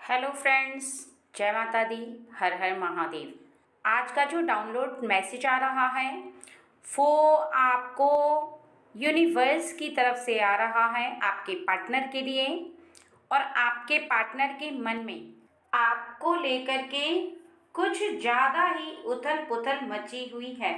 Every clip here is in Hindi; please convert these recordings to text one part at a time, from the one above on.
हेलो फ्रेंड्स, जय माता दी। हर हर महादेव। आज का जो डाउनलोड मैसेज आ रहा है वो आपको यूनिवर्स की तरफ से आ रहा है, आपके पार्टनर के लिए। और आपके पार्टनर के मन में आपको लेकर के कुछ ज़्यादा ही उथल पुथल मची हुई है।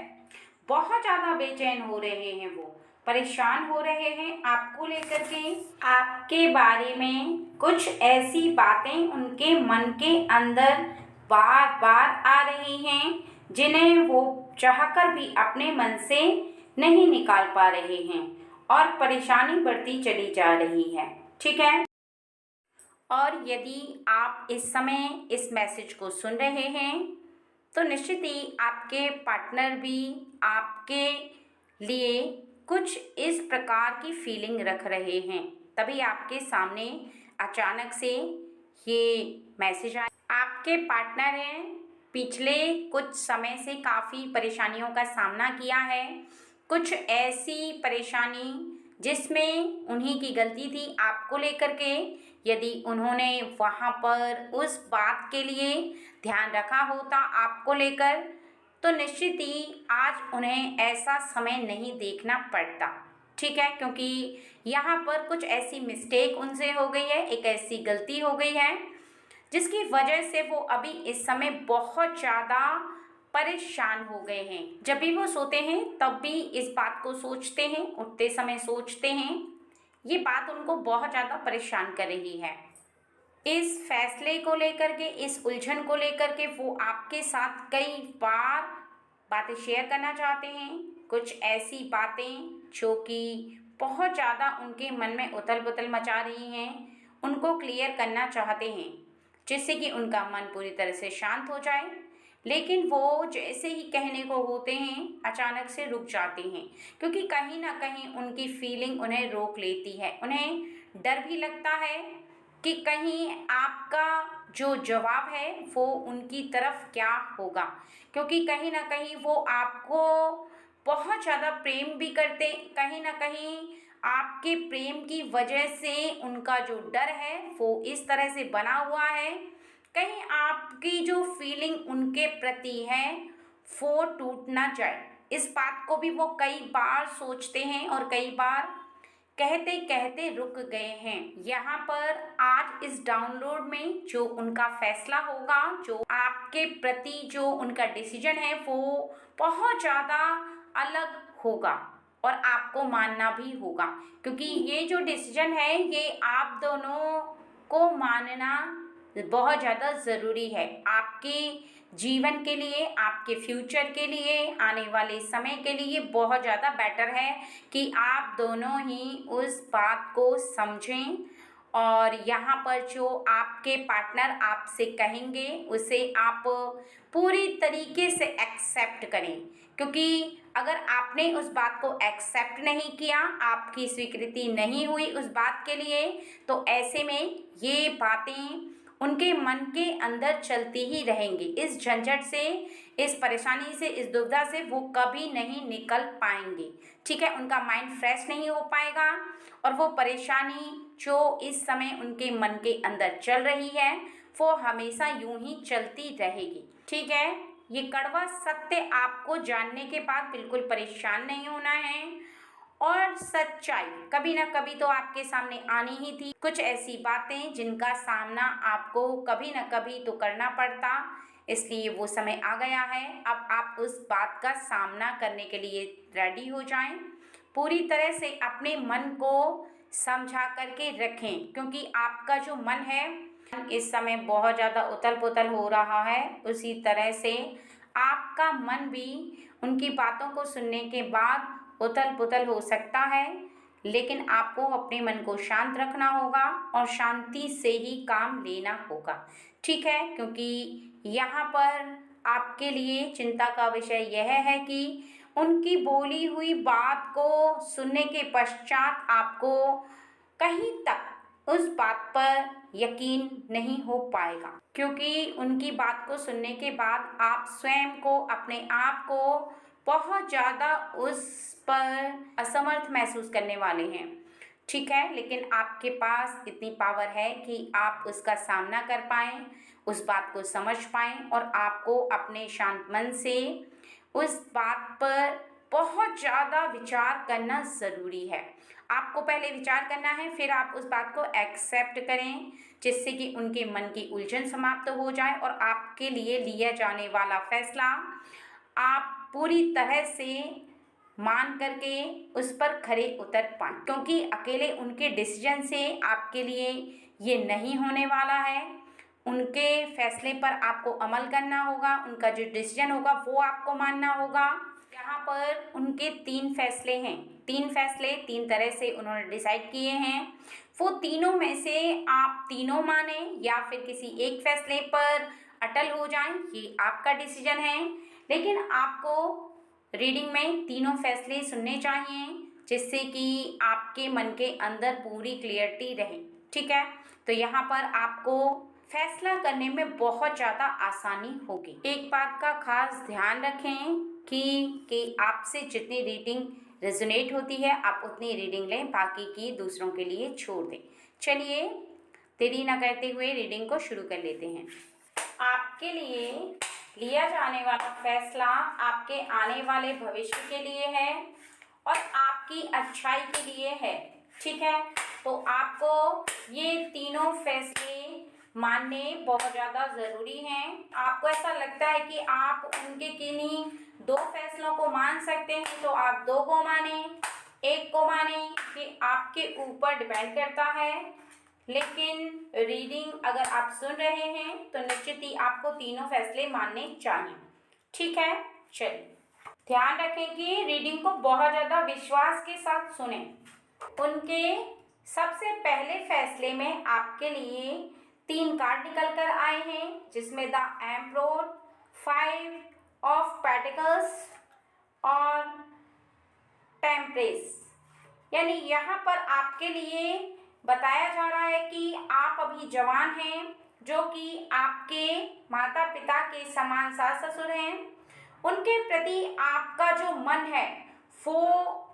बहुत ज़्यादा बेचैन हो रहे हैं, वो परेशान हो रहे हैं आपको लेकर के। आपके बारे में कुछ ऐसी बातें उनके मन के अंदर बार बार आ रही हैं जिन्हें वो चाहकर भी अपने मन से नहीं निकाल पा रहे हैं और परेशानी बढ़ती चली जा रही है। ठीक है। और यदि आप इस समय इस मैसेज को सुन रहे हैं तो निश्चित ही आपके पार्टनर भी आपके लिए कुछ इस प्रकार की फीलिंग रख रहे हैं, तभी आपके सामने अचानक से ये मैसेज आया। आपके पार्टनर ने पिछले कुछ समय से काफ़ी परेशानियों का सामना किया है। कुछ ऐसी परेशानी जिसमें उन्हीं की गलती थी आपको लेकर के। यदि उन्होंने वहाँ पर उस बात के लिए ध्यान रखा होता आपको लेकर तो निश्चित ही आज उन्हें ऐसा समय नहीं देखना पड़ता। ठीक है, क्योंकि यहाँ पर कुछ ऐसी मिस्टेक उनसे हो गई है, एक ऐसी गलती हो गई है जिसकी वजह से वो अभी इस समय बहुत ज़्यादा परेशान हो गए हैं। जब भी वो सोते हैं तब भी इस बात को सोचते हैं, उठते समय सोचते हैं। ये बात उनको बहुत ज़्यादा परेशान कर रही है। इस फैसले को लेकर के, इस उलझन को लेकर के वो आपके साथ कई बार बातें शेयर करना चाहते हैं। कुछ ऐसी बातें जो कि बहुत ज़्यादा उनके मन में उथल पुथल मचा रही हैं, उनको क्लियर करना चाहते हैं जिससे कि उनका मन पूरी तरह से शांत हो जाए। लेकिन वो जैसे ही कहने को होते हैं अचानक से रुक जाते हैं, क्योंकि कहीं ना कहीं उनकी फीलिंग उन्हें रोक लेती है। उन्हें डर भी लगता है कि कहीं आपका जो जवाब है वो उनकी तरफ क्या होगा, क्योंकि कहीं ना कहीं वो आपको बहुत ज़्यादा प्रेम भी करते। कहीं ना कहीं आपके प्रेम की वजह से उनका जो डर है वो इस तरह से बना हुआ है, कहीं आपकी जो फीलिंग उनके प्रति है वो टूट ना जाए। इस बात को भी वो कई बार सोचते हैं और कई बार कहते कहते रुक गए हैं। यहाँ पर आज इस डाउनलोड में जो उनका फैसला होगा, जो आपके प्रति जो उनका डिसीजन है वो बहुत ज़्यादा अलग होगा और आपको मानना भी होगा, क्योंकि ये जो डिसीजन है ये आप दोनों को मानना बहुत ज़्यादा ज़रूरी है। आपके जीवन के लिए, आपके फ्यूचर के लिए, आने वाले समय के लिए बहुत ज़्यादा बेटर है कि आप दोनों ही उस बात को समझें और यहाँ पर जो आपके पार्टनर आपसे कहेंगे उसे आप पूरी तरीके से एक्सेप्ट करें। क्योंकि अगर आपने उस बात को एक्सेप्ट नहीं किया, आपकी स्वीकृति नहीं हुई उस बात के लिए, तो ऐसे में ये बातें उनके मन के अंदर चलती ही रहेंगी। इस झंझट से, इस परेशानी से, इस दुविधा से वो कभी नहीं निकल पाएंगे। ठीक है, उनका माइंड फ्रेश नहीं हो पाएगा और वो परेशानी जो इस समय उनके मन के अंदर चल रही है वो हमेशा यूं ही चलती रहेगी। ठीक है, ये कड़वा सत्य आपको जानने के बाद बिल्कुल परेशान नहीं होना है। और सच्चाई कभी ना कभी तो आपके सामने आनी ही थी। कुछ ऐसी बातें जिनका सामना आपको कभी ना कभी तो करना पड़ता, इसलिए वो समय आ गया है। अब आप उस बात का सामना करने के लिए रेडी हो जाएं। पूरी तरह से अपने मन को समझा करके रखें, क्योंकि आपका जो मन है इस समय बहुत ज़्यादा उथल पुथल हो रहा है। उसी तरह से आपका मन भी उनकी बातों को सुनने के बाद उथल पुथल हो सकता है, लेकिन आपको अपने मन को शांत रखना होगा और शांति से ही काम लेना होगा। ठीक है, क्योंकि यहाँ पर आपके लिए चिंता का विषय यह है कि उनकी बोली हुई बात को सुनने के पश्चात आपको कहीं तक उस बात पर यकीन नहीं हो पाएगा, क्योंकि उनकी बात को सुनने के बाद आप स्वयं को, अपने आप को बहुत ज़्यादा उस पर असमर्थ महसूस करने वाले हैं। ठीक है, लेकिन आपके पास इतनी पावर है कि आप उसका सामना कर पाएँ, उस बात को समझ पाएँ और आपको अपने शांत मन से उस बात पर बहुत ज़्यादा विचार करना ज़रूरी है। आपको पहले विचार करना है, फिर आप उस बात को एक्सेप्ट करें, जिससे कि उनके मन की उलझन समाप्त हो जाए और आपके लिए लिया जाने वाला फैसला आप पूरी तरह से मान करके उस पर खरे उतर पाएँ, क्योंकि अकेले उनके डिसीजन से आपके लिए ये नहीं होने वाला है। उनके फैसले पर आपको अमल करना होगा, उनका जो डिसीजन होगा वो आपको मानना होगा। यहाँ पर उनके 3 फैसले हैं, 3 फैसले 3 तरह से उन्होंने डिसाइड किए हैं। वो तीनों में से आप तीनों माने या फिर किसी एक फैसले पर अटल हो जाएं, ये आपका डिसीजन है। लेकिन आपको रीडिंग में तीनों फैसले सुनने चाहिए, जिससे कि आपके मन के अंदर पूरी क्लियरिटी रहे। ठीक है, तो यहाँ पर आपको फैसला करने में बहुत ज़्यादा आसानी होगी। एक बात का खास ध्यान रखें कि आपसे जितनी रीडिंग रेजोनेट होती है आप उतनी रीडिंग लें, बाकी की दूसरों के लिए छोड़ दें। चलिए देरी न करते हुए रीडिंग को शुरू कर लेते हैं। आपके लिए लिया जाने वाला फैसला आपके आने वाले भविष्य के लिए है और आपकी अच्छाई के लिए है। ठीक है, तो आपको ये तीनों फैसले मानने बहुत ज़्यादा ज़रूरी हैं। आपको ऐसा लगता है कि आप उनके किन्हीं 2 फैसलों को मान सकते हैं, तो आप 2 को माने, 1 को माने, ये आपके ऊपर डिपेंड करता है। लेकिन रीडिंग अगर आप सुन रहे हैं तो निश्चित ही आपको तीनों फैसले मानने चाहिए। ठीक है, चलिए ध्यान रखें कि रीडिंग को बहुत ज़्यादा विश्वास के साथ सुनें। उनके सबसे पहले फैसले में आपके लिए 3 कार्ड निकल कर आए हैं, जिसमें द एम्परर, 5 ऑफ पेंटिकल्स और टेम्परेस। यानी यहाँ पर आपके लिए बताया जा रहा है कि आप अभी जवान हैं, जो कि आपके माता पिता के समान सास ससुर हैं। उनके प्रति आपका जो मन है वो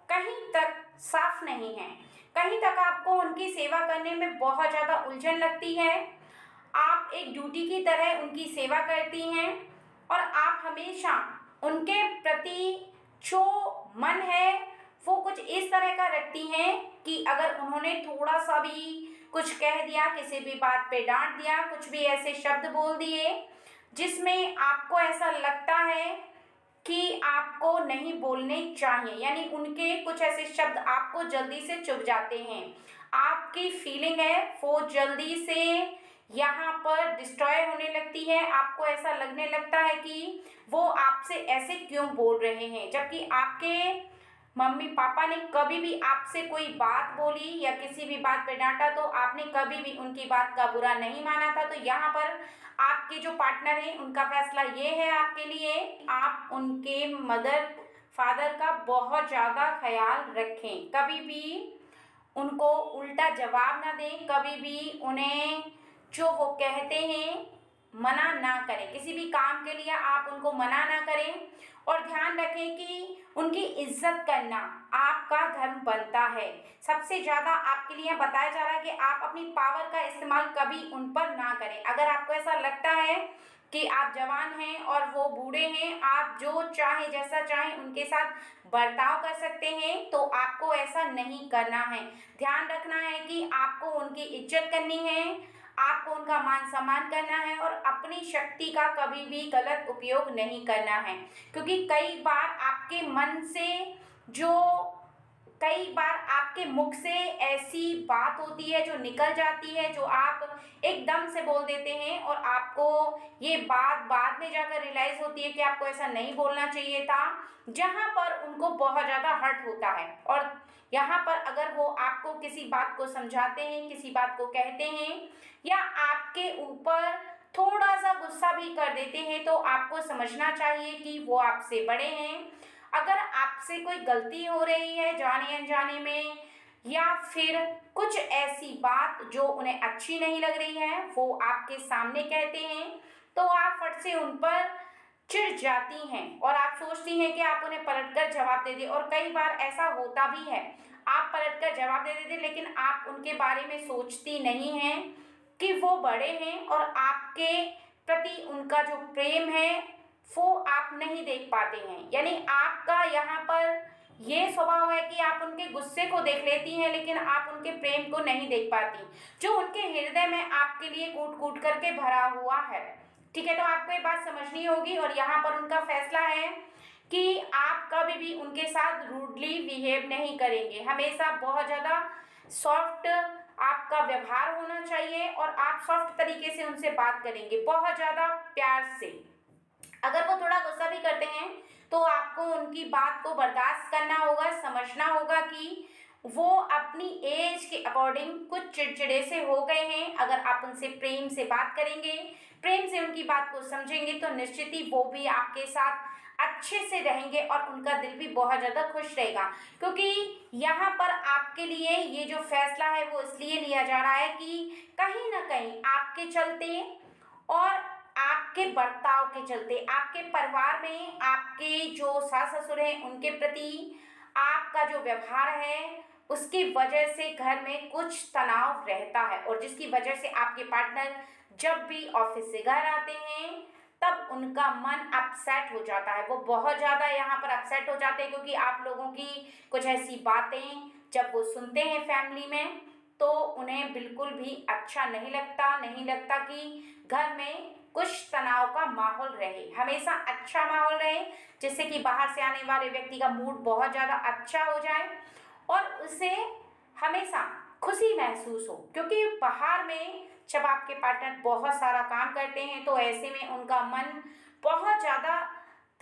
कहीं तक साफ नहीं है, कहीं तक आपको उनकी सेवा करने में बहुत ज़्यादा उलझन लगती है। आप एक ड्यूटी की तरह उनकी सेवा करती हैं और आप हमेशा उनके प्रति जो मन है वो कुछ इस तरह का रखती हैं कि अगर उन्होंने थोड़ा सा भी कुछ कह दिया, किसी भी बात पे डांट दिया, कुछ भी ऐसे शब्द बोल दिए जिसमें आपको ऐसा लगता है कि आपको नहीं बोलने चाहिए, यानी उनके कुछ ऐसे शब्द आपको जल्दी से चुभ जाते हैं। आपकी फीलिंग है वो जल्दी से यहाँ पर डिस्ट्रॉय होने लगती है। आपको ऐसा लगने लगता है कि वो आपसे ऐसे क्यों बोल रहे हैं, जबकि आपके मम्मी पापा ने कभी भी आपसे कोई बात बोली या किसी भी बात पे डांटा तो आपने कभी भी उनकी बात का बुरा नहीं माना था। तो यहाँ पर आपके जो पार्टनर हैं उनका फैसला ये है आपके लिए, आप उनके मदर फादर का बहुत ज़्यादा ख्याल रखें, कभी भी उनको उल्टा जवाब ना दें, कभी भी उन्हें जो वो कहते हैं मना ना करें, किसी भी काम के लिए आप उनको मना ना करें। और ध्यान रखें कि उनकी इज्जत करना आपका धर्म बनता है। सबसे ज़्यादा आपके लिए बताया जा रहा है कि आप अपनी पावर का इस्तेमाल कभी उन पर ना करें। अगर आपको ऐसा लगता है कि आप जवान हैं और वो बूढ़े हैं, आप जो चाहे जैसा चाहें उनके साथ बर्ताव कर सकते हैं, तो आपको ऐसा नहीं करना है। ध्यान रखना है कि आपको उनकी इज्जत करनी है, आपको उनका मान सम्मान करना है और अपनी शक्ति का कभी भी गलत उपयोग नहीं करना है। क्योंकि कई बार आपके मन से कई बार आपके मुख से ऐसी बात होती है जो निकल जाती है, जो आप एकदम से बोल देते हैं और आपको ये बात बाद में जाकर रियलाइज़ होती है कि आपको ऐसा नहीं बोलना चाहिए था, जहाँ पर उनको बहुत ज़्यादा हर्ट होता है। और यहाँ पर अगर वो आपको किसी बात को समझाते हैं, किसी बात को कहते हैं या आपके ऊपर थोड़ा सा गुस्सा भी कर देते हैं, तो आपको समझना चाहिए कि वो आपसे बड़े हैं। अगर आपसे कोई गलती हो रही है जाने अनजाने में या फिर कुछ ऐसी बात जो उन्हें अच्छी नहीं लग रही है वो आपके सामने कहते हैं, तो आप फट से उन पर चिढ़ जाती हैं और आप सोचती हैं कि आप उन्हें पलटकर जवाब दे दें। और कई बार ऐसा होता भी है, आप पलटकर जवाब दे देते, लेकिन आप उनके बारे में सोचती नहीं हैं कि वो बड़े हैं और आपके प्रति उनका जो प्रेम है वो आप नहीं देख पाते हैं। यानी आपका यहाँ पर ये स्वभाव है कि आप उनके गुस्से को देख लेती हैं, लेकिन आप उनके प्रेम को नहीं देख पाती, जो उनके हृदय में आपके लिए कूट कूट करके भरा हुआ है। ठीक है, तो आपको ये बात समझनी होगी। और यहाँ पर उनका फैसला है कि आप कभी भी उनके साथ रूडली बिहेव नहीं करेंगे, हमेशा बहुत ज़्यादा सॉफ्ट आपका व्यवहार होना चाहिए और आप सॉफ्ट तरीके से उनसे बात करेंगे, बहुत ज़्यादा प्यार से। अगर वो थोड़ा गुस्सा भी करते हैं तो आपको उनकी बात को बर्दाश्त करना होगा, समझना होगा कि वो अपनी एज के अकॉर्डिंग कुछ चिड़चिड़े से हो गए हैं। अगर आप उनसे प्रेम से बात करेंगे, प्रेम से उनकी बात को समझेंगे, तो निश्चित ही वो भी आपके साथ अच्छे से रहेंगे और उनका दिल भी बहुत ज़्यादा खुश रहेगा। क्योंकि यहाँ पर आपके लिए ये जो फैसला है वो इसलिए लिया जा रहा है कि कहीं ना कहीं आपके चलते और आपके बर्ताव के चलते आपके परिवार में आपके जो सास ससुर हैं उनके प्रति आपका जो व्यवहार है उसकी वजह से घर में कुछ तनाव रहता है, और जिसकी वजह से आपके पार्टनर जब भी ऑफिस से घर आते हैं तब उनका मन अपसेट हो जाता है। वो बहुत ज़्यादा यहाँ पर अपसेट हो जाते हैं क्योंकि आप लोगों की कुछ ऐसी बातें जब वो सुनते हैं फैमिली में तो उन्हें बिल्कुल भी अच्छा नहीं लगता कि घर में कुछ तनाव का माहौल रहे, हमेशा अच्छा माहौल रहे, जिससे कि बाहर से आने वाले व्यक्ति का मूड बहुत ज़्यादा अच्छा हो जाए और उसे हमेशा खुशी महसूस हो। क्योंकि बाहर में जब आपके पार्टनर बहुत सारा काम करते हैं तो ऐसे में उनका मन बहुत ज़्यादा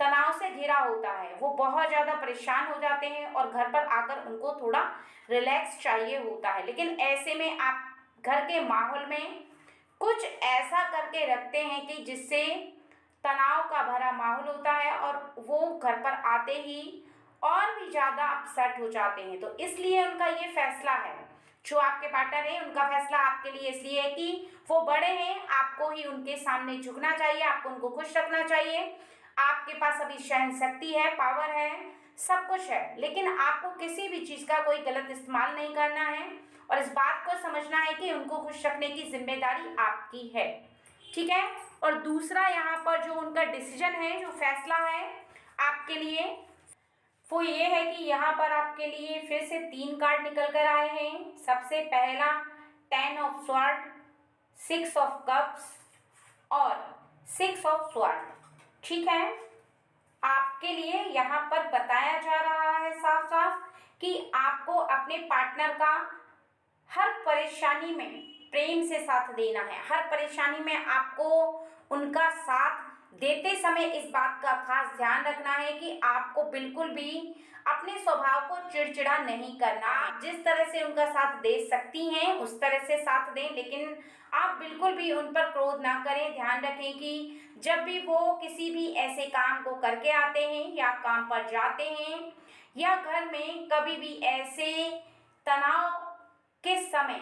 तनाव से घिरा होता है, वो बहुत ज़्यादा परेशान हो जाते हैं और घर पर आकर उनको थोड़ा रिलैक्स चाहिए होता है। लेकिन ऐसे में आप घर के माहौल में कुछ ऐसा करके रखते हैं कि जिससे तनाव का भरा माहौल होता है और वो घर पर आते ही और भी ज़्यादा अपसेट हो जाते हैं। तो इसलिए उनका ये फैसला है, जो आपके पार्टनर हैं उनका फैसला आपके लिए इसलिए है कि वो बड़े हैं, आपको ही उनके सामने झुकना चाहिए, आपको उनको खुश रखना चाहिए। आपके पास अभी सहन शक्ति है, पावर है, सब कुछ है, लेकिन आपको किसी भी चीज़ का कोई गलत इस्तेमाल नहीं करना है और इस बात को समझना है कि उनको खुश रखने की जिम्मेदारी आपकी है। ठीक है, और दूसरा यहाँ पर जो उनका डिसीजन है, जो फैसला है आपके लिए, वो ये है कि यहाँ पर आपके लिए फिर से 3 कार्ड निकल कर आए हैं। सबसे पहला 10 ऑफ स्वॉर्ड, 6 ऑफ कप्स और 6 ऑफ स्वॉर्ड। ठीक है, आपके लिए यहाँ पर बताया जा रहा है साफ साफ कि आपको अपने पार्टनर का हर परेशानी में प्रेम से साथ देना है। हर परेशानी में आपको उनका साथ देते समय इस बात का खास ध्यान रखना है कि आपको बिल्कुल भी अपने स्वभाव को चिड़चिड़ा नहीं करना। आप जिस तरह से उनका साथ दे सकती हैं उस तरह से साथ दें, लेकिन आप बिल्कुल भी उन पर क्रोध ना करें। ध्यान रखें कि जब भी वो किसी भी ऐसे काम को करके आते हैं या काम पर जाते हैं या घर में कभी भी ऐसे तनाव के समय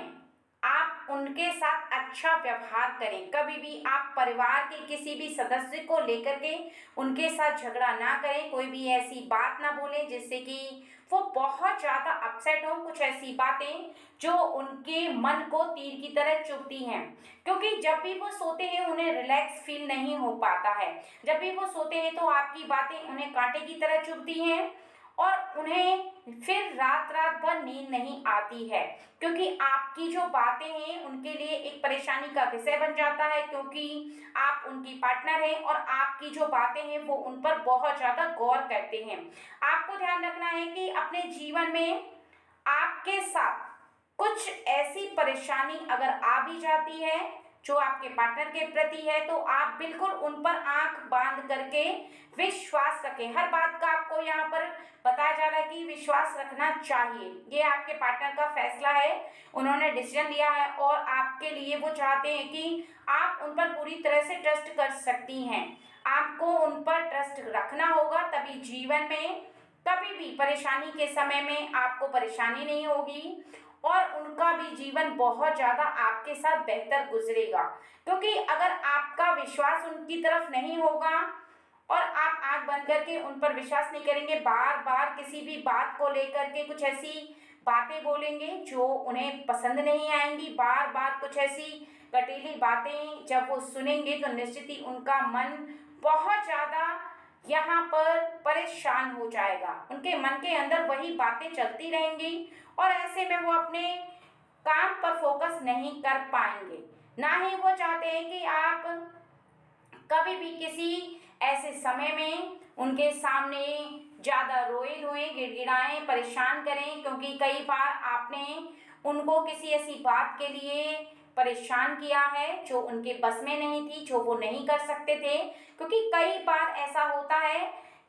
आप उनके साथ अच्छा व्यवहार करें। कभी भी आप परिवार के किसी भी सदस्य को लेकर के उनके साथ झगड़ा ना करें, कोई भी ऐसी बात ना बोलें जिससे कि वो बहुत ज़्यादा अपसेट हो। कुछ ऐसी बातें जो उनके मन को तीर की तरह चुभती हैं, क्योंकि जब भी वो सोते हैं उन्हें रिलैक्स फील नहीं हो पाता है। जब भी वो सोते हैं तो आपकी बातें उन्हें कांटे की तरह चुभती हैं और उन्हें फिर रात भर नींद नहीं आती है, क्योंकि आपकी जो बातें हैं उनके लिए एक परेशानी का विषय बन जाता है, क्योंकि आप उनकी पार्टनर हैं और आपकी जो बातें हैं वो उन पर बहुत ज़्यादा गौर करते हैं। आपको ध्यान रखना है कि अपने जीवन में आपके साथ कुछ ऐसी परेशानी अगर आ भी जाती है जो आपके पार्टनर के प्रति है तो आप बिल्कुल उन पर आंख बांध करके विश्वास रखें। हर बात का आपको यहाँ पर बताया जा रहा है कि विश्वास रखना चाहिए। ये आपके पार्टनर का फैसला है, उन्होंने डिसीजन लिया है और आपके लिए वो चाहते हैं कि आप उन पर पूरी तरह से ट्रस्ट कर सकती हैं। आपको उन पर ट्रस्ट रखना होगा, तभी जीवन में कभी भी परेशानी के समय में आपको परेशानी नहीं होगी और उनका भी जीवन बहुत ज़्यादा आपके साथ बेहतर गुजरेगा। क्योंकि अगर आपका विश्वास उनकी तरफ नहीं होगा और आप आंख बंद करके उन पर विश्वास नहीं करेंगे, बार बार किसी भी बात को लेकर के कुछ ऐसी बातें बोलेंगे जो उन्हें पसंद नहीं आएंगी। बार बार कुछ ऐसी कटीली बातें जब वो सुनेंगे तो निश्चित ही उनका मन बहुत ज़्यादा यहाँ पर परेशान हो जाएगा। उनके मन के अंदर वही बातें चलती रहेंगी और ऐसे में वो अपने काम पर फोकस नहीं कर पाएंगे। ना ही वो चाहते हैं कि आप कभी भी किसी ऐसे समय में उनके सामने ज़्यादा रोएं, गिड़गिड़ाएं, परेशान करें, क्योंकि कई बार आपने उनको किसी ऐसी बात के लिए परेशान किया है जो उनके बस में नहीं थी, जो वो नहीं कर सकते थे। क्योंकि कई बार ऐसा होता है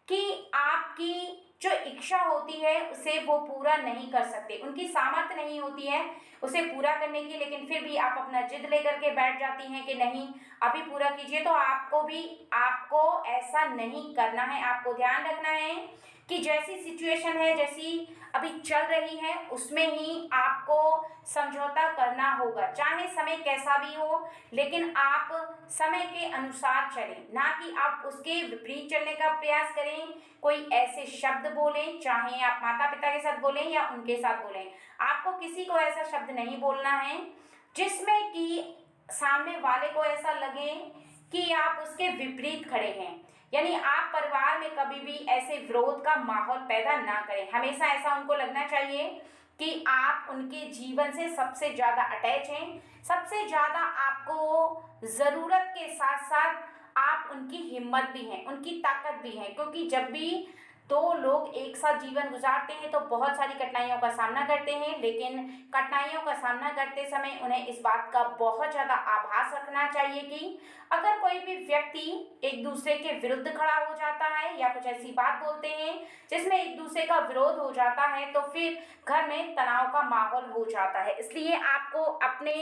कि आपकी जो इच्छा होती है उसे वो पूरा नहीं कर सकते, उनकी सामर्थ्य नहीं होती है उसे पूरा करने की, लेकिन फिर भी आप अपना जिद लेकर के बैठ जाती हैं कि नहीं अभी पूरा कीजिए। तो आपको ऐसा नहीं करना है। आपको ध्यान रखना है कि जैसी सिचुएशन है, जैसी अभी चल रही है, उसमें ही आपको समझौता करना होगा, चाहे समय कैसा भी हो, लेकिन आप समय के अनुसार चलें, ना कि आप उसके विपरीत चलने का प्रयास करें। कोई ऐसे शब्द बोलें, चाहे आप माता पिता के साथ बोलें या उनके साथ बोलें, आपको किसी को ऐसा शब्द नहीं बोलना है जिसमें कि सामने वाले को ऐसा लगे कि आप उसके विपरीत खड़े हैं। यानी आप परिवार में कभी भी ऐसे विरोध का माहौल पैदा ना करें। हमेशा ऐसा उनको लगना चाहिए कि आप उनके जीवन से सबसे ज़्यादा अटैच हैं, सबसे ज़्यादा आपको ज़रूरत के साथ साथ आप उनकी हिम्मत भी हैं, उनकी ताकत भी हैं। क्योंकि जब भी दो लोग एक साथ जीवन गुजारते हैं तो बहुत सारी कठिनाइयों का सामना करते हैं, लेकिन कठिनाइयों का सामना करते समय उन्हें इस बात का बहुत ज़्यादा आभास रखना चाहिए कि अगर कोई भी व्यक्ति एक दूसरे के विरुद्ध खड़ा हो जाता है या कुछ ऐसी बात बोलते हैं जिसमें एक दूसरे का विरोध हो जाता है तो फिर घर में तनाव का माहौल हो जाता है। इसलिए आपको अपने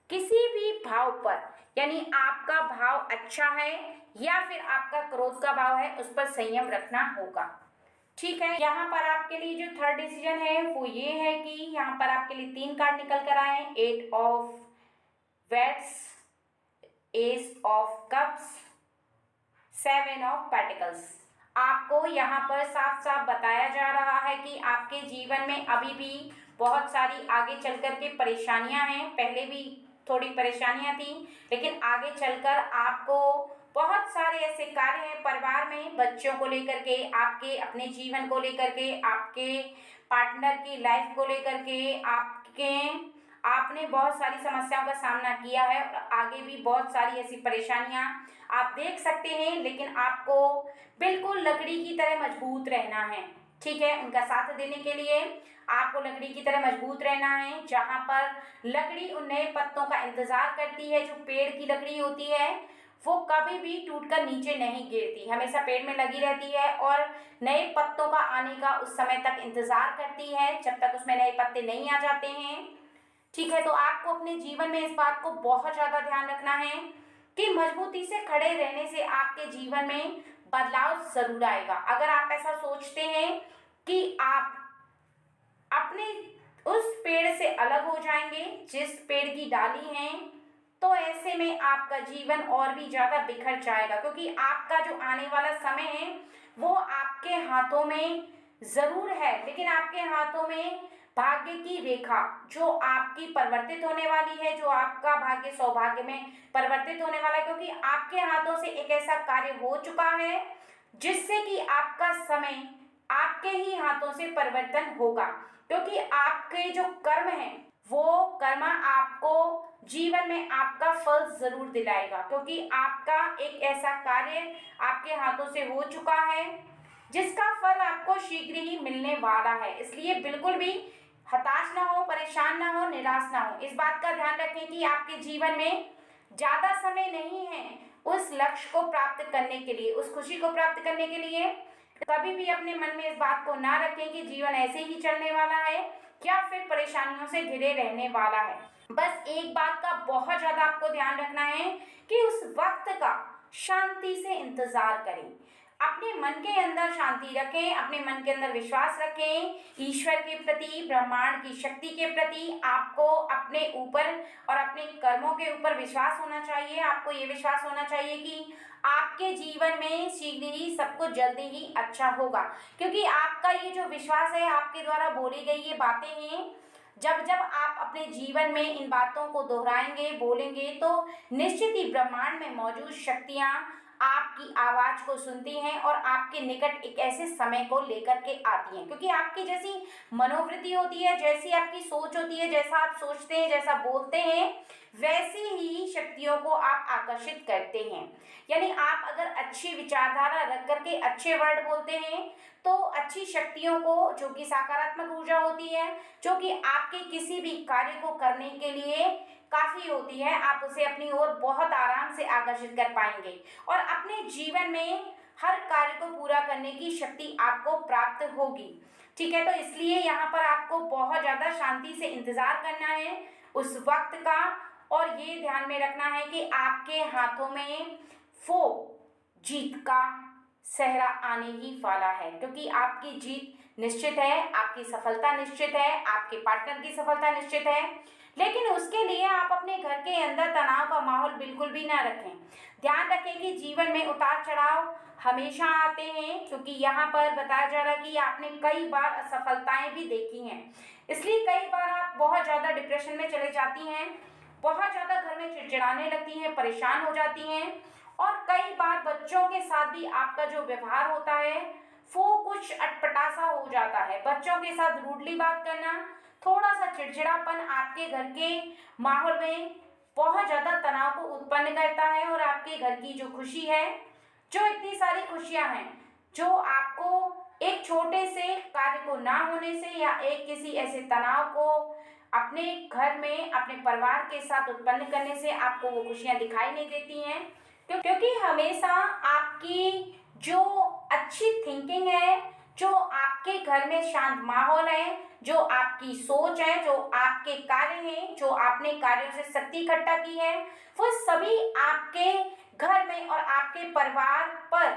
किसी भी भाव पर, यानी आपका भाव अच्छा है या फिर आपका क्रोध का भाव है, उस पर संयम रखना होगा। ठीक है, यहाँ पर आपके लिए जो थर्ड डिसीजन है वो ये है कि यहाँ पर आपके लिए 3 कार्ड निकल कर आए। 8 of wands, ace of cups, 7 of pentacles. आपको यहाँ पर साफ साफ बताया जा रहा है कि आपके जीवन में अभी भी बहुत सारी आगे चल कर के परेशानियाँ हैं। पहले भी थोड़ी परेशानियाँ थी, लेकिन आगे चलकर आपको बहुत सारे ऐसे कार्य हैं परिवार में, बच्चों को लेकर के, आपके अपने जीवन को लेकर के, आपके पार्टनर की लाइफ को लेकर के, आपने बहुत सारी समस्याओं का सामना किया है और आगे भी बहुत सारी ऐसी परेशानियां आप देख सकते हैं, लेकिन आपको बिल्कुल लकड़ी की तरह मजबूत रहना है। ठीक है, उनका साथ देने के लिए आपको लकड़ी की तरह मजबूत रहना है। जहाँ पर लकड़ी उन नए पत्तों का इंतजार करती है, जो पेड़ की लकड़ी होती है वो कभी भी टूटकर नीचे नहीं गिरती, हमेशा पेड़ में लगी रहती है और नए पत्तों का आने का उस समय तक इंतजार करती है जब तक उसमें नए पत्ते नहीं आ जाते हैं। ठीक है, तो आपको अपने जीवन में इस बात को बहुत ज़्यादा ध्यान रखना है कि मजबूती से खड़े रहने से आपके जीवन में बदलाव जरूर आएगा। अगर आप ऐसा सोचते हैं कि आप अपने उस पेड़ से अलग हो जाएंगे जिस पेड़ की डाली हैं, तो ऐसे में आपका जीवन और भी ज़्यादा बिखर जाएगा, क्योंकि आपका जो आने वाला समय है वो आपके हाथों में ज़रूर है, लेकिन आपके हाथों में भाग्य की रेखा जो आपकी परिवर्तित होने वाली है, जो आपका भाग्य सौभाग्य में परिवर्तित होने वाला है, क्योंकि आपके हाथों से एक ऐसा कार्य हो चुका है जिससे कि आपका समय आपके ही हाथों से परिवर्तन होगा। क्योंकि आपके जो कर्म हैं वो कर्म आपको जीवन में आपका फल जरूर दिलाएगा, क्योंकि आपका एक ऐसा कार्य आपके हाथों से हो चुका है जिसका फल आपको शीघ्र ही मिलने वाला है। इसलिए बिल्कुल भी हताश ना हो, परेशान ना हो, निराश ना हो। इस बात का ध्यान रखें कि आपके जीवन में ज़्यादा समय नहीं है उस लक्ष्य को प्राप्त करने के लिए, उस खुशी को प्राप्त करने के लिए। कभी भी अपने मन में इस बात को ना रखें कि जीवन ऐसे ही चलने वाला है या फिर परेशानियों से घिरे रहने वाला है। बस एक बात का बहुत ज़्यादा आपको ध्यान रखना है कि उस वक्त का शांति से इंतज़ार करें। अपने मन के अंदर शांति रखें, अपने मन के अंदर विश्वास रखें, ईश्वर के प्रति, ब्रह्मांड की शक्ति के प्रति आपको अपने ऊपर और अपने कर्मों के ऊपर विश्वास होना चाहिए। आपको ये विश्वास होना चाहिए कि आपके जीवन में शीघ्र ही सब कुछ जल्दी ही अच्छा होगा, क्योंकि आपका ये जो विश्वास है, आपके द्वारा बोली गई ये बातें हैं, जब जब आप अपने जीवन में इन बातों को दोहराएंगे, बोलेंगे, तो निश्चित ही ब्रह्मांड में मौजूद शक्तियाँ आपकी आवाज को सुनती हैं और आपके निकट एक ऐसे समय को लेकर के आती हैं, क्योंकि आपकी जैसी मनोवृत्ति होती है, जैसी आपकी सोच होती है, जैसा आप सोचते हैं, जैसा बोलते हैं, वैसी ही शक्तियों को आप आकर्षित करते हैं। यानी आप अगर अच्छी विचारधारा रख करके अच्छे वर्ड बोलते हैं, तो अच्छी शक्तियों को, जो कि सकारात्मक ऊर्जा होती है, जो कि आपके किसी भी कार्य को करने के लिए काफी होती है, आप उसे अपनी ओर बहुत आराम से आकर्षित कर पाएंगे और अपने जीवन में हर कार्य को पूरा करने की शक्ति आपको प्राप्त होगी। ठीक है, तो इसलिए यहाँ पर आपको बहुत ज़्यादा शांति से इंतज़ार करना है उस वक्त का, और ये ध्यान में रखना है कि आपके हाथों में वो जीत का सेहरा आने ही वाला है, क्योंकि आपकी जीत निश्चित है, आपकी सफलता निश्चित है, आपके पार्टनर की सफलता निश्चित है। लेकिन उसके लिए आप अपने घर के अंदर तनाव का माहौल बिल्कुल भी ना रखें। ध्यान रखें कि जीवन में उतार चढ़ाव हमेशा आते हैं, क्योंकि यहाँ पर बताया जा रहा है कि आपने कई बार असफलताएं भी देखी हैं, इसलिए कई बार आप बहुत ज़्यादा डिप्रेशन में चले जाती हैं, बहुत ज़्यादा घर में चिड़चिड़ाने लगती हैं, परेशान हो जाती हैं, और कई बार बच्चों के साथ भी आपका जो व्यवहार होता है वो कुछ अटपटा सा हो जाता है। बच्चों के साथ रूडली बात करना, थोड़ा सा चिड़चिड़ापन आपके घर के माहौल में बहुत ज़्यादा तनाव को उत्पन्न करता है, और आपके घर की जो खुशी है, जो इतनी सारी खुशियां हैं, जो आपको एक छोटे से कार्य को ना होने से या एक किसी ऐसे तनाव को अपने घर में अपने परिवार के साथ उत्पन्न करने से आपको वो खुशियां दिखाई नहीं देती हैं, क्योंकि हमेशा आपकी जो अच्छी थिंकिंग है, जो आपके घर में शांत माहौल है, जो आपकी सोच है, जो आपके कार्य हैं, जो आपने कार्यों से शक्ति इकट्ठा की है, वो सभी आपके घर में और आपके परिवार पर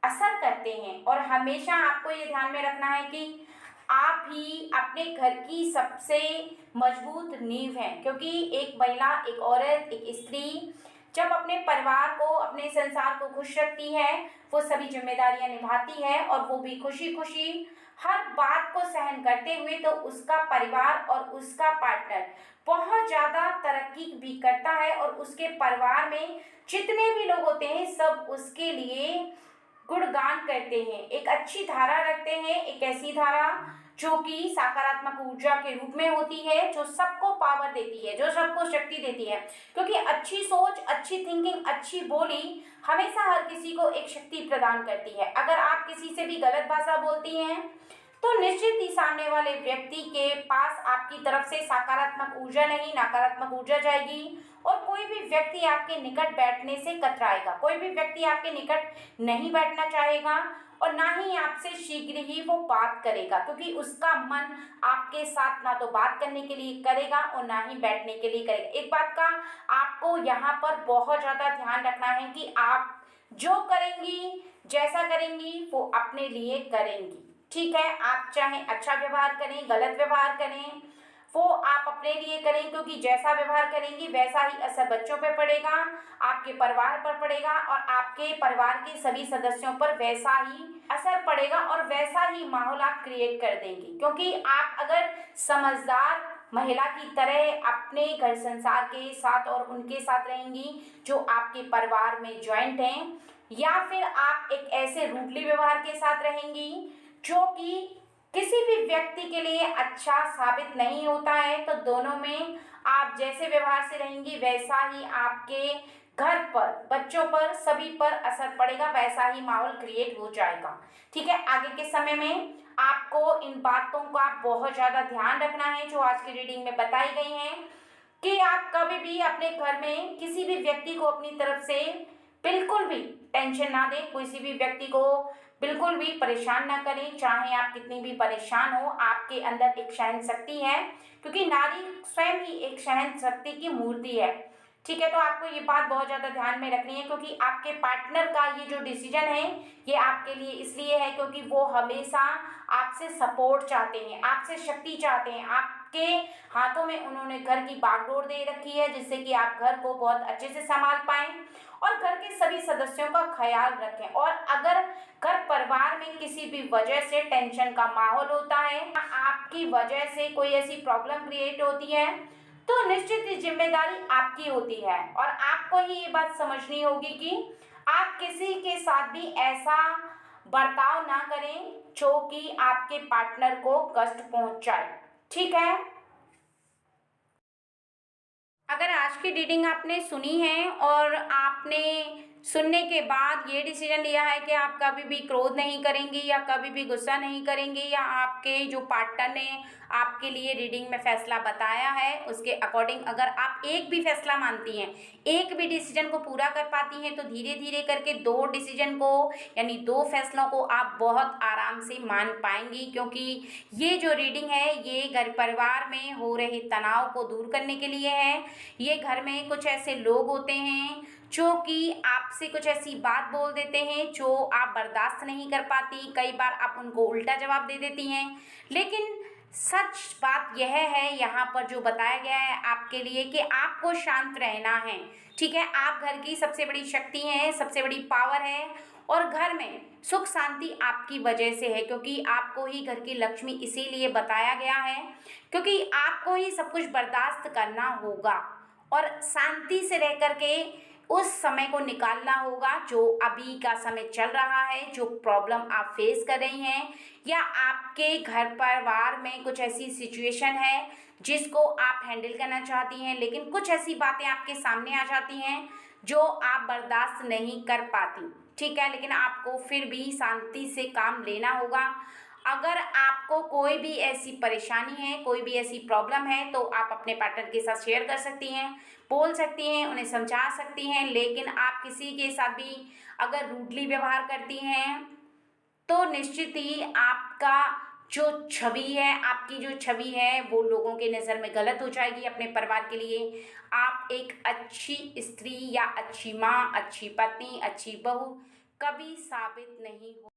असर करते हैं। और हमेशा आपको ये ध्यान में रखना है कि आप ही अपने घर की सबसे मजबूत नींव हैं, क्योंकि एक महिला, एक औरत, एक स्त्री जब अपने परिवार को, अपने संसार को खुश रखती है, वो सभी जिम्मेदारियां निभाती है, और वो भी खुशी खुशी हर बात को सहन करते हुए, तो उसका परिवार और उसका पार्टनर बहुत ज़्यादा तरक्की भी करता है, और उसके परिवार में जितने भी लोग होते हैं सब उसके लिए गुणगान करते हैं, एक अच्छी धारा रखते हैं, एक ऐसी धारा जो कि सकारात्मक ऊर्जा के रूप में होती है, जो सबको पावर देती है, जो सबको शक्ति देती है, क्योंकि अच्छी सोच, अच्छी थिंकिंग, अच्छी बोली हमेशा हर किसी को एक शक्ति प्रदान करती है। अगर आप किसी से भी गलत भाषा बोलती हैं, तो निश्चित ही सामने वाले व्यक्ति के पास आपकी तरफ से सकारात्मक ऊर्जा नहीं, नकारात्मक ऊर्जा जाएगी, और कोई भी व्यक्ति आपके निकट बैठने से कतराएगा, कोई भी व्यक्ति आपके निकट नहीं बैठना चाहेगा, और ना ही आपसे शीघ्र ही वो बात करेगा, क्योंकि उसका मन आपके साथ ना तो बात करने के लिए करेगा और ना ही बैठने के लिए करेगा। एक बात का आपको यहाँ पर बहुत ज़्यादा ध्यान रखना है कि आप जो करेंगी, जैसा करेंगी, वो अपने लिए करेंगी। ठीक है, आप चाहे अच्छा व्यवहार करें, गलत व्यवहार करें, वो आप अपने लिए करें, क्योंकि जैसा व्यवहार करेंगी वैसा ही असर बच्चों पर पड़ेगा, आपके परिवार पर पड़ेगा, और आपके परिवार के सभी सदस्यों पर वैसा ही असर पड़ेगा, और वैसा ही माहौल आप क्रिएट कर देंगी। क्योंकि आप अगर समझदार महिला की तरह अपने घर संसार के साथ और उनके साथ रहेंगी जो आपके परिवार में ज्वाइंट हैं, या फिर आप एक ऐसे रूडली व्यवहार के साथ रहेंगी जो कि किसी भी व्यक्ति के लिए अच्छा साबित नहीं होता है, तो दोनों में आप जैसे व्यवहार से रहेंगी वैसा ही आपके घर पर, बच्चों पर, सभी पर असर पड़ेगा, वैसा ही माहौल क्रिएट हो जाएगा। ठीक है, आगे के समय में आपको इन बातों का बहुत ज़्यादा ध्यान रखना है जो आज की रीडिंग में बताई गई हैं, कि आप कभी भी अपने घर में किसी भी व्यक्ति को अपनी तरफ से बिल्कुल भी टेंशन ना दें, किसी भी व्यक्ति को बिल्कुल भी परेशान ना करें, चाहे आप कितनी भी परेशान हो, आपके अंदर एक सहन शक्ति है, क्योंकि नारी स्वयं ही एक सहन शक्ति की मूर्ति है। ठीक है, तो आपको ये बात बहुत ज़्यादा ध्यान में रखनी है, क्योंकि आपके पार्टनर का ये जो डिसीजन है ये आपके लिए इसलिए है क्योंकि वो हमेशा आपसे सपोर्ट चाहते हैं, आपसे शक्ति चाहते हैं। आपके हाथों में उन्होंने घर की बागडोर दे रखी है, जिससे कि आप घर को बहुत अच्छे से संभाल पाएँ और घर के सभी सदस्यों का ख्याल रखें। और अगर घर परिवार में किसी भी वजह से टेंशन का माहौल होता है, आपकी वजह से कोई ऐसी प्रॉब्लम क्रिएट होती है, तो निश्चित ही जिम्मेदारी आपकी होती है और आपको ही ये बात समझनी होगी कि आप किसी के साथ भी ऐसा बर्ताव ना करें जो कि आपके पार्टनर को कष्ट पहुंचाए। ठीक है, अगर आज की रीडिंग आपने सुनी है और आपने सुनने के बाद ये डिसीजन लिया है कि आप कभी भी क्रोध नहीं करेंगी या कभी भी गुस्सा नहीं करेंगी, या आपके जो पार्टनर ने आपके लिए रीडिंग में फैसला बताया है उसके अकॉर्डिंग अगर आप एक भी फैसला मानती हैं, एक भी डिसीजन को पूरा कर पाती हैं, तो धीरे धीरे करके दो डिसीजन को यानी दो फैसलों को आप बहुत आराम से मान पाएंगी। क्योंकि ये जो रीडिंग है ये घर परिवार में हो रहे तनाव को दूर करने के लिए है। ये घर में कुछ ऐसे लोग होते हैं जो कि आपसे कुछ ऐसी बात बोल देते हैं जो आप बर्दाश्त नहीं कर पाती, कई बार आप उनको उल्टा जवाब दे देती हैं, लेकिन सच बात यह है यहाँ पर जो बताया गया है आपके लिए कि आपको शांत रहना है। ठीक है, आप घर की सबसे बड़ी शक्ति हैं, सबसे बड़ी पावर है और घर में सुख शांति आपकी वजह से है, क्योंकि आपको ही घर की लक्ष्मी इसीलिए बताया गया है, क्योंकि आपको ही सब कुछ बर्दाश्त करना होगा और शांति से रह करके उस समय को निकालना होगा जो अभी का समय चल रहा है, जो प्रॉब्लम आप फेस कर रही हैं, या आपके घर परिवार में कुछ ऐसी सिचुएशन है जिसको आप हैंडल करना चाहती हैं, लेकिन कुछ ऐसी बातें आपके सामने आ जाती हैं जो आप बर्दाश्त नहीं कर पाती। ठीक है, लेकिन आपको फिर भी शांति से काम लेना होगा। अगर आपको कोई भी ऐसी परेशानी है, कोई भी ऐसी प्रॉब्लम है, तो आप अपने पार्टनर के साथ शेयर कर सकती हैं, बोल सकती हैं, उन्हें समझा सकती हैं। लेकिन आप किसी के साथ भी अगर रूडली व्यवहार करती हैं तो निश्चित ही आपका जो छवि है, आपकी जो छवि है वो लोगों के नज़र में गलत हो जाएगी। अपने परिवार के लिए आप एक अच्छी स्त्री या अच्छी माँ, अच्छी पत्नी, अच्छी बहू कभी साबित नहीं हो